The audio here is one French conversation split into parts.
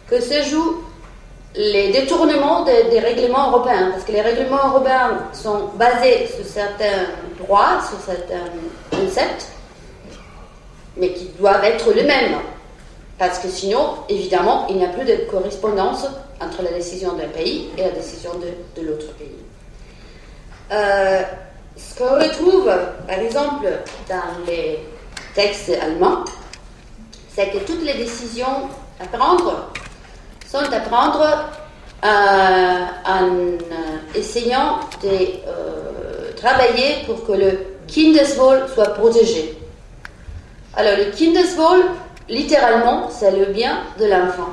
que se jouent les détournements des règlements européens, parce que les règlements européens sont basés sur certains droits, sur certains concepts, mais qui doivent être les mêmes, parce que sinon, évidemment, il n'y a plus de correspondance entre la décision d'un pays et la décision de l'autre pays. Ce qu'on retrouve, par exemple, dans les textes allemands, c'est que toutes les décisions à prendre sont à prendre en essayant de travailler pour que le Kindeswohl soit protégé. Alors, le Kindeswohl, littéralement, c'est le bien de l'enfant.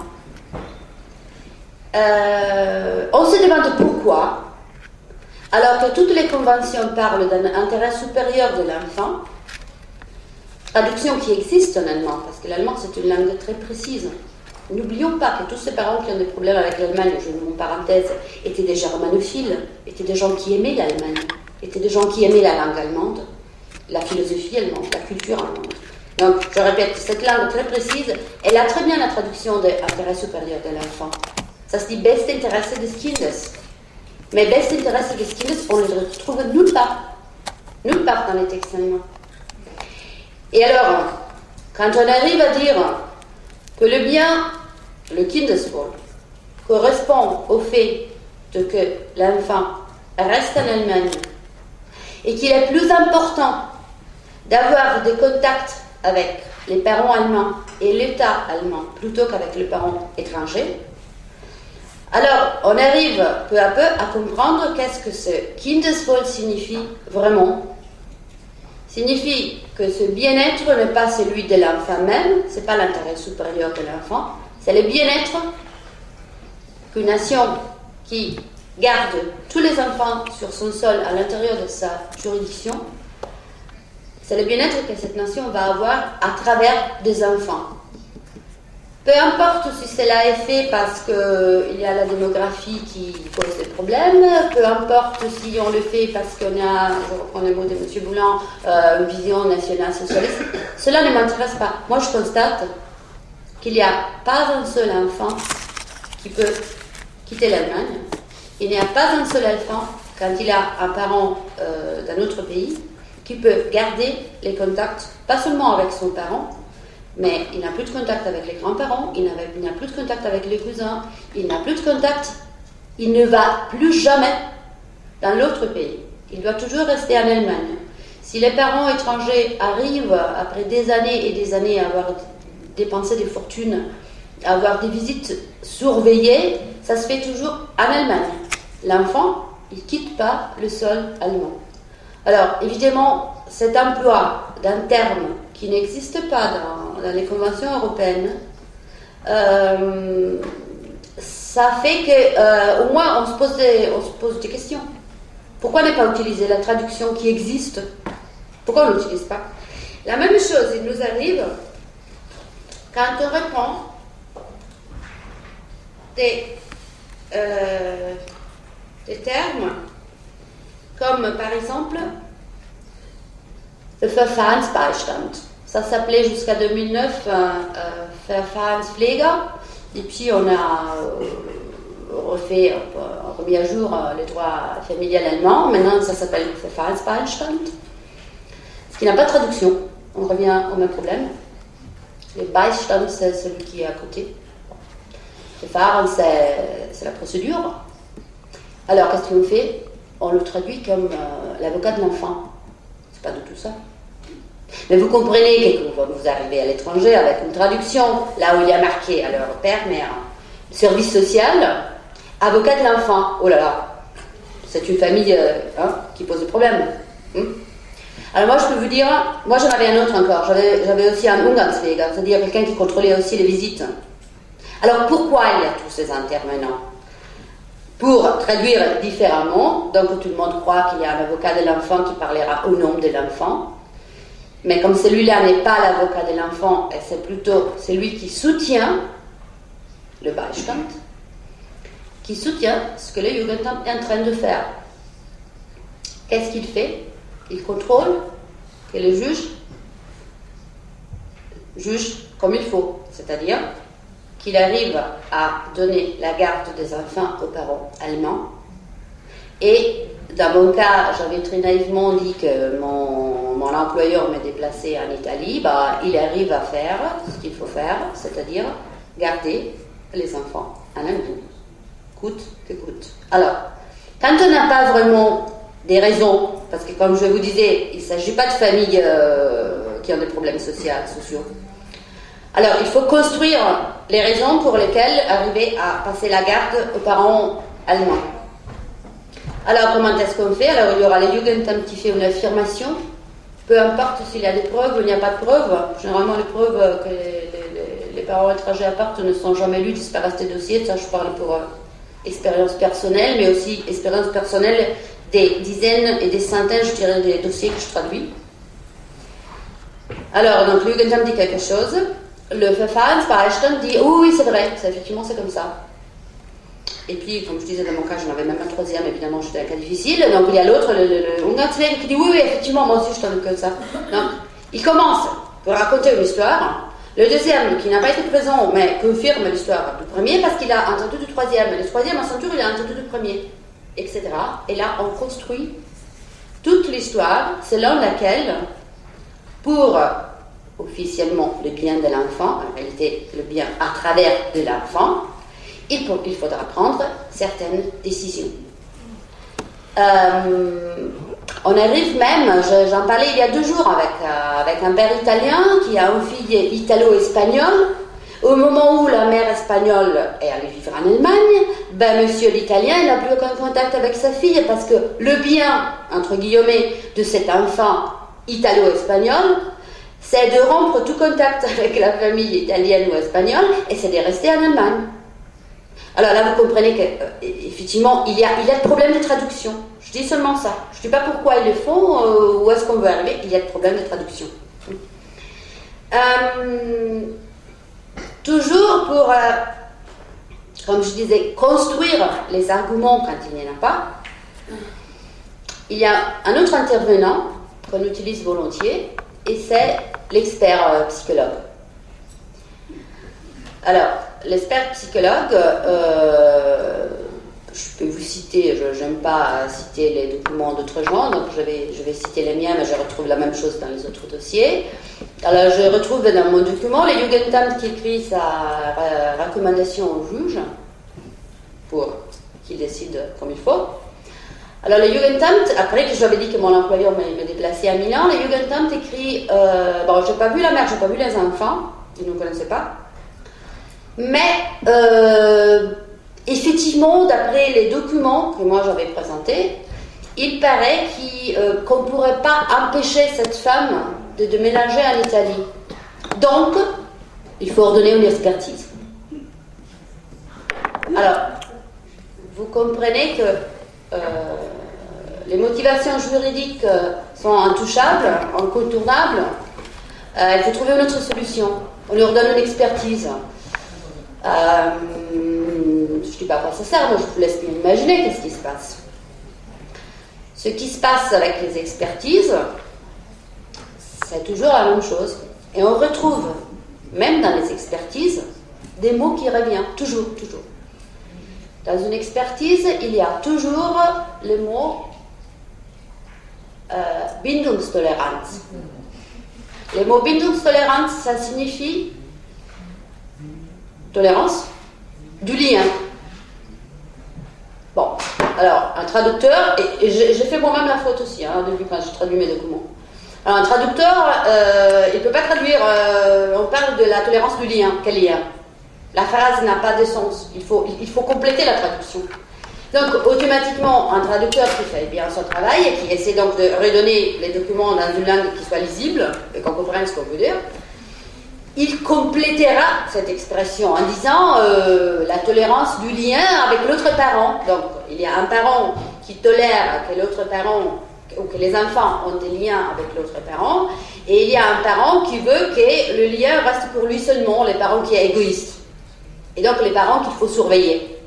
On se demande pourquoi, alors que toutes les conventions parlent d'un intérêt supérieur de l'enfant, traduction qui existe en allemand, parce que l'allemand c'est une langue très précise. N'oublions pas que tous ces parents qui ont des problèmes avec l'Allemagne, je mets en parenthèse, étaient des germanophiles, étaient des gens qui aimaient l'Allemagne, étaient des gens qui aimaient la langue allemande, la philosophie allemande, la culture allemande. Donc, je répète, cette langue très précise, elle a très bien la traduction de intérêt supérieur de l'enfant. Ça se dit Beste Interesse des Kindes. Mais Beste Interesse des Kindes, on le retrouve nulle part dans les textes allemands. Et alors, quand on arrive à dire que le bien, le Kindeswohl, correspond au fait que l'enfant reste en Allemagne et qu'il est plus important d'avoir des contacts avec les parents allemands et l'État allemand plutôt qu'avec les parents étrangers, alors on arrive peu à peu à comprendre qu'est-ce que ce Kindeswohl signifie vraiment. Signifie que ce bien-être n'est pas celui de l'enfant même, ce n'est pas l'intérêt supérieur de l'enfant, c'est le bien-être qu'une nation qui garde tous les enfants sur son sol à l'intérieur de sa juridiction, c'est le bien-être que cette nation va avoir à travers des enfants. Peu importe si cela est fait parce qu'il y a la démographie qui pose des problèmes, peu importe si on le fait parce qu'on a, je reprends le mot de M. Boulan, une vision nationale-socialiste, cela ne m'intéresse pas. Moi, je constate qu'il n'y a pas un seul enfant qui peut quitter l'Allemagne. Il n'y a pas un seul enfant, quand il a un parent d'un autre pays, qui peut garder les contacts, pas seulement avec son parent, mais il n'a plus de contact avec les grands-parents, il n'a plus de contact avec les cousins, il n'a plus de contact, il ne va plus jamais dans l'autre pays. Il doit toujours rester en Allemagne. Si les parents étrangers arrivent, après des années et des années, à avoir dépensé des fortunes, à avoir des visites surveillées, ça se fait toujours en Allemagne. L'enfant, il ne quitte pas le sol allemand. Alors, évidemment, cet emploi d'un terme qui n'existe pas dans les conventions européennes, ça fait qu'au moins on se pose des questions. Pourquoi ne pas utiliser la traduction qui existe? Pourquoi on ne l'utilise pas? La même chose, il nous arrive quand on reprend des termes comme par exemple le Verfahrensbeistand. Ça s'appelait jusqu'à 2009 Verfahrenspfleger, et puis on a remis à jour le droit familial allemand. Maintenant ça s'appelle Verfahrensbeistand, ce qui n'a pas de traduction. On revient au même problème. Le Beistand, c'est celui qui est à côté. Verfahren, c'est la procédure. Alors qu'est-ce qu'on fait? On le traduit comme l'avocat de l'enfant. C'est pas du tout ça. Mais vous comprenez que quand vous arrivez à l'étranger avec une traduction, là où il y a marqué, alors père, mère, service social, avocat de l'enfant. Oh là là, c'est une famille qui pose des problèmes. Alors moi je peux vous dire, moi j'en avais un autre encore, j'avais aussi un Umgangswege, c'est-à-dire quelqu'un qui contrôlait aussi les visites. Alors pourquoi il y a tous ces intervenants? Pour traduire différemment, donc tout le monde croit qu'il y a un avocat de l'enfant qui parlera au nom de l'enfant, mais comme celui-là n'est pas l'avocat de l'enfant, et c'est plutôt celui qui soutient le Beistand, qui soutient ce que le Jugendamt est en train de faire. Qu'est-ce qu'il fait? Il contrôle que le juge juge comme il faut, c'est-à-dire qu'il arrive à donner la garde des enfants aux parents allemands. Et dans mon cas, j'avais très naïvement dit que mon employeur m'ait déplacé en Italie. Bah, il arrive à faire ce qu'il faut faire, c'est-à-dire garder les enfants en Allemagne, coûte que coûte. Alors, quand on n'a pas vraiment des raisons, parce que comme je vous disais, il ne s'agit pas de familles qui ont des problèmes sociaux. Alors, il faut construire les raisons pour lesquelles arriver à passer la garde aux parents allemands. Alors, comment est-ce qu'on fait? Alors, il y aura le Jugendamt qui fait une affirmation. Peu importe s'il y a des preuves ou il n'y a pas de preuves. Généralement, les preuves que les parents étrangers apportent ne sont jamais lues, disparaissent des dossiers. Ça, je parle pour expérience personnelle, mais aussi expérience personnelle des dizaines et des centaines, je dirais, des dossiers que je traduis. Alors, donc, le Jugendamt dit quelque chose. Le Verfahrensbeistand dit, oui, c'est vrai, effectivement, c'est comme ça. Et puis, comme je disais, dans mon cas, j'en avais même un troisième, évidemment, j'étais un cas difficile. Donc, il y a l'autre, le Ungarzweg, qui dit, oui, effectivement, moi aussi, je t'en que ça. Donc, il commence pour raconter une histoire. Le deuxième, qui n'a pas été présent, mais confirme l'histoire du premier, parce qu'il a entendu du troisième. Le troisième, à son tour, il a entendu du premier, etc. Et là, on construit toute l'histoire selon laquelle, pour officiellement le bien de l'enfant, en réalité, le bien à travers de l'enfant, il faudra prendre certaines décisions. On arrive même, j'en parlais il y a 2 jours avec un père italien qui a une fille italo-espagnole. Au moment où la mère espagnole est allée vivre en Allemagne, ben monsieur l'italien n'a plus aucun contact avec sa fille parce que le bien, entre guillemets, de cet enfant italo-espagnol, c'est de rompre tout contact avec la famille italienne ou espagnole et c'est de rester en Allemagne. Alors là, vous comprenez qu'effectivement, il y a de problèmes de traduction. Je dis seulement ça. Je ne dis pas pourquoi ils le font, où est-ce qu'on veut arriver. Il y a de problèmes de traduction. Toujours pour, comme je disais, construire les arguments quand il n'y en a pas, il y a un autre intervenant qu'on utilise volontiers, et c'est l'expert psychologue. Alors, l'expert psychologue, je peux vous citer, je n'aime pas citer les documents d'autres gens, donc je vais citer les miens, mais je retrouve la même chose dans les autres dossiers. Alors, je retrouve dans mon document le Jugendamt qui écrit sa recommandation au juge pour qu'il décide comme il faut. Alors, le Jugendamt, après que j'avais dit que mon employeur me déplaçait à Milan, le Jugendamt écrit bon, j'ai pas vu la mère, j'ai pas vu les enfants, ils ne connaissaient pas. Mais, effectivement, d'après les documents que moi j'avais présentés, il paraît qu'on ne pourrait pas empêcher cette femme de déménager en Italie. Donc, il faut ordonner une expertise. Alors, vous comprenez que les motivations juridiques sont intouchables, incontournables. Il faut trouver une autre solution. On lui ordonne une expertise. Je ne dis pas à quoi ça sert, mais je vous laisse bien imaginer qu'est-ce qui se passe. Ce qui se passe avec les expertises, c'est toujours la même chose. Et on retrouve, même dans les expertises, des mots qui reviennent, toujours. Dans une expertise, il y a toujours le mot Bindungstoleranz. Le mot Bindungstoleranz, ça signifie tolérance du lien. Bon, alors, un traducteur, et j'ai fait moi-même la faute aussi, depuis quand je traduis mes documents. Alors, un traducteur, il ne peut pas traduire, on parle de la tolérance du lien. Quel lien? La phrase n'a pas de sens. Il faut compléter la traduction. Donc, automatiquement, un traducteur qui fait bien son travail et qui essaie donc de redonner les documents dans une langue qui soit lisible et qu'on comprenne ce qu'on veut dire, il complétera cette expression en disant la tolérance du lien avec l'autre parent. Donc, il y a un parent qui tolère que l'autre parent ou que les enfants ont des liens avec l'autre parent, et il y a un parent qui veut que le lien reste pour lui seulement, les parents qui est égoïste. Et donc, les parents qu'il faut surveiller.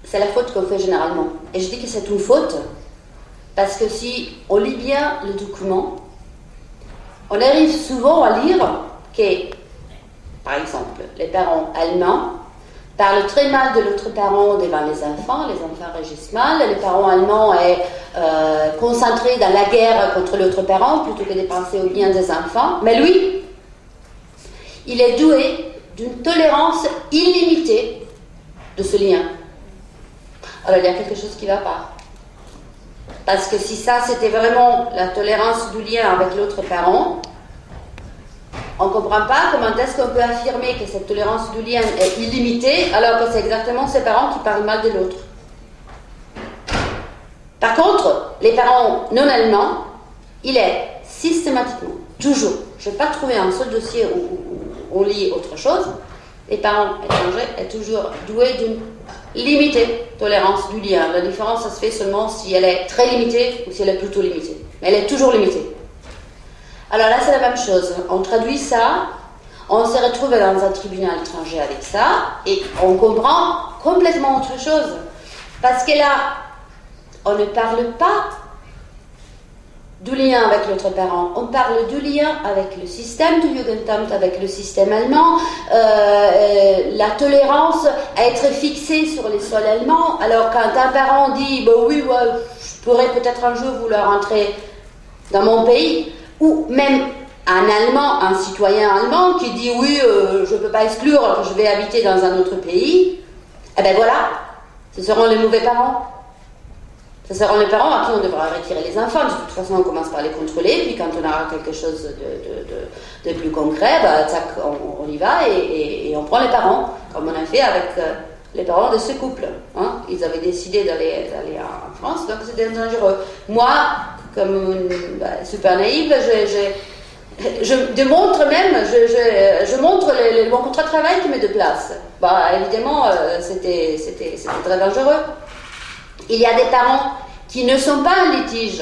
C'est la faute qu'on fait généralement. Et je dis que c'est une faute parce que si on lit bien le document, on arrive souvent à lire que par exemple, les parents allemands parlent très mal de l'autre parent devant les enfants réagissent mal, les parents allemands sont concentrés dans la guerre contre l'autre parent plutôt que de penser au bien des enfants, mais lui, il est doué d'une tolérance illimitée de ce lien. Alors il y a quelque chose qui ne va pas. Parce que si ça c'était vraiment la tolérance du lien avec l'autre parent, on ne comprend pas comment est-ce qu'on peut affirmer que cette tolérance du lien est illimitée alors que c'est exactement ses parents qui parlent mal de l'autre. Par contre, les parents non allemands, il est systématiquement, toujours, je n'ai pas trouvé un seul dossier où on lit autre chose, les parents étrangers sont toujours doués d'une limitée tolérance du lien. La différence, ça se fait seulement si elle est très limitée ou si elle est plutôt limitée. Mais elle est toujours limitée. Alors là, c'est la même chose. On traduit ça, on se retrouve dans un tribunal étranger avec ça, et on comprend complètement autre chose. Parce que là, on ne parle pas du lien avec l'autre parent, on parle du lien avec le système du Jugendamt, avec le système allemand, la tolérance à être fixée sur les sols allemands. Alors quand un parent dit bah oui, ouais, je pourrais peut-être un jour vouloir rentrer dans mon pays, ou même un Allemand, un citoyen allemand qui dit oui, je ne peux pas exclure que je vais habiter dans un autre pays, eh bien voilà, ce seront les mauvais parents. Ce seront les parents à qui on devra retirer les enfants. De toute façon, on commence par les contrôler, puis quand on aura quelque chose de plus concret, bah, tac, on y va et on prend les parents, comme on a fait avec les parents de ce couple. Hein. Ils avaient décidé d'aller en France, donc c'était dangereux. Moi, comme super naïve, je démontre même, je montre mon contrat de travail qui met de place. Bah, évidemment, c'était très dangereux. Il y a des parents qui ne sont pas en litige.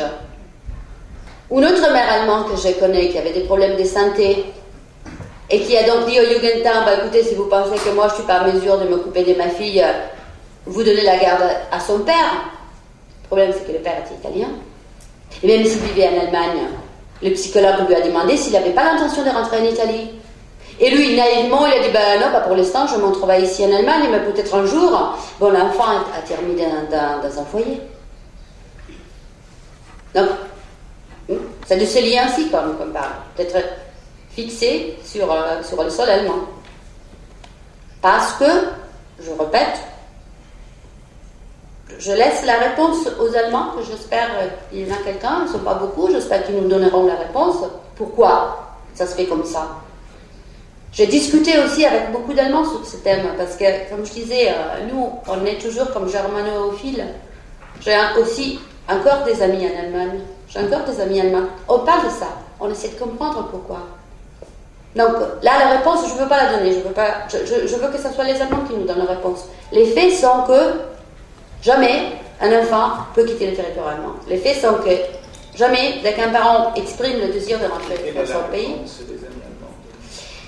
Une autre mère allemande que je connais qui avait des problèmes de santé et qui a donc dit au Jugendamt, bah, écoutez, si vous pensez que moi je ne suis pas en mesure de m'occuper de ma fille, vous donnez la garde à son père. Le problème, c'est que le père était italien. Et même s'il vivait en Allemagne, le psychologue lui a demandé s'il n'avait pas l'intention de rentrer en Italie. Et lui, naïvement, il a dit, ben non, pas pour l'instant, je m'en travaille ici en Allemagne, mais peut-être un jour, bon, l'enfant a terminé dans un foyer. Donc, c'est de ce lien-ci qu'on parle, d'être fixé sur le sol allemand. Parce que, je répète, je laisse la réponse aux Allemands, que j'espère qu'il y en a quelqu'un, ils ne sont pas beaucoup, j'espère qu'ils nous donneront la réponse. Pourquoi ça se fait comme ça? J'ai discuté aussi avec beaucoup d'Allemands sur ce thème, parce que, comme je disais, nous, on est toujours comme germanophiles. J'ai aussi encore des amis en Allemagne. J'ai encore des amis allemands. On parle de ça. On essaie de comprendre pourquoi. Donc, là, la réponse, je ne veux pas la donner. Je veux que ce soit les Allemands qui nous donnent la réponse. Les faits sont que jamais un enfant peut quitter le territoire allemand. Les faits sont que jamais, dès qu'un parent exprime le désir de rentrer dans son pays...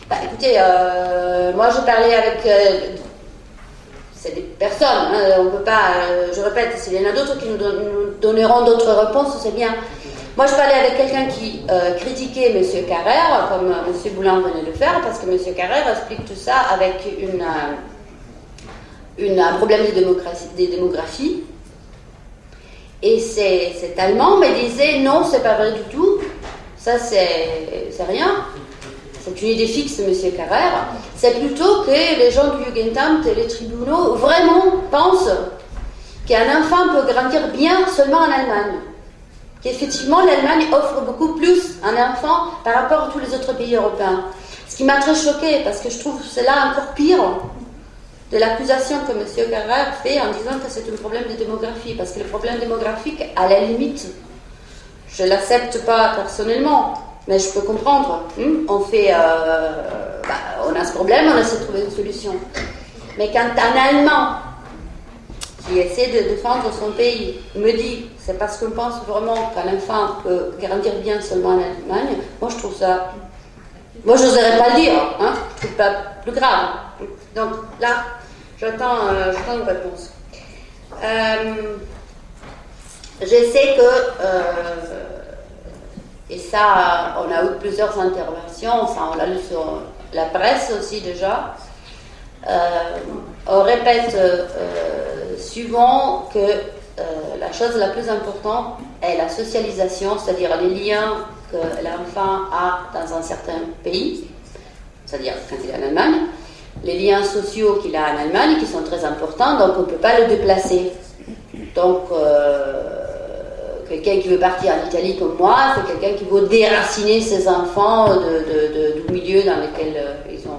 Bah, écoutez, moi je parlais avec c'est des personnes, hein, on peut pas, je répète, s'il y en a d'autres qui nous donneront d'autres réponses, c'est bien. Moi je parlais avec quelqu'un qui critiquait M. Carrère, comme M. Boulan venait de le faire, parce que M. Carrère explique tout ça avec un problème de démographie. Et c'est allemand, mais disait non, c'est pas vrai du tout, ça c'est rien. C'est une idée fixe de M. Carrère, c'est plutôt que les gens du Jugendamt et les tribunaux vraiment pensent qu'un enfant peut grandir bien seulement en Allemagne. Qu'effectivement, l'Allemagne offre beaucoup plus un enfant par rapport à tous les autres pays européens. Ce qui m'a très choquée, parce que je trouve cela encore pire de l'accusation que M. Carrère fait en disant que c'est un problème de démographie. Parce que le problème démographique, à la limite, je ne l'accepte pas personnellement. Mais je peux comprendre. On a ce problème, on essaie de trouver une solution. Mais quand un Allemand qui essaie de défendre son pays me dit c'est parce qu'on pense vraiment qu'un enfant peut grandir bien seulement en Allemagne, moi je trouve ça... Moi je n'oserais pas le dire, hein, je trouve pas plus grave. Donc là, j'attends une réponse. Je sais que... et ça, on a eu plusieurs interventions, ça on l'a lu sur la presse aussi déjà, on répète souvent que la chose la plus importante est la socialisation, c'est-à-dire les liens que l'enfant a dans un certain pays, c'est-à-dire quand il est en Allemagne, les liens sociaux qu'il a en Allemagne qui sont très importants, donc on ne peut pas le déplacer. Donc, quelqu'un qui veut partir en Italie comme moi, c'est quelqu'un qui veut déraciner ses enfants du milieu dans lequel ils ont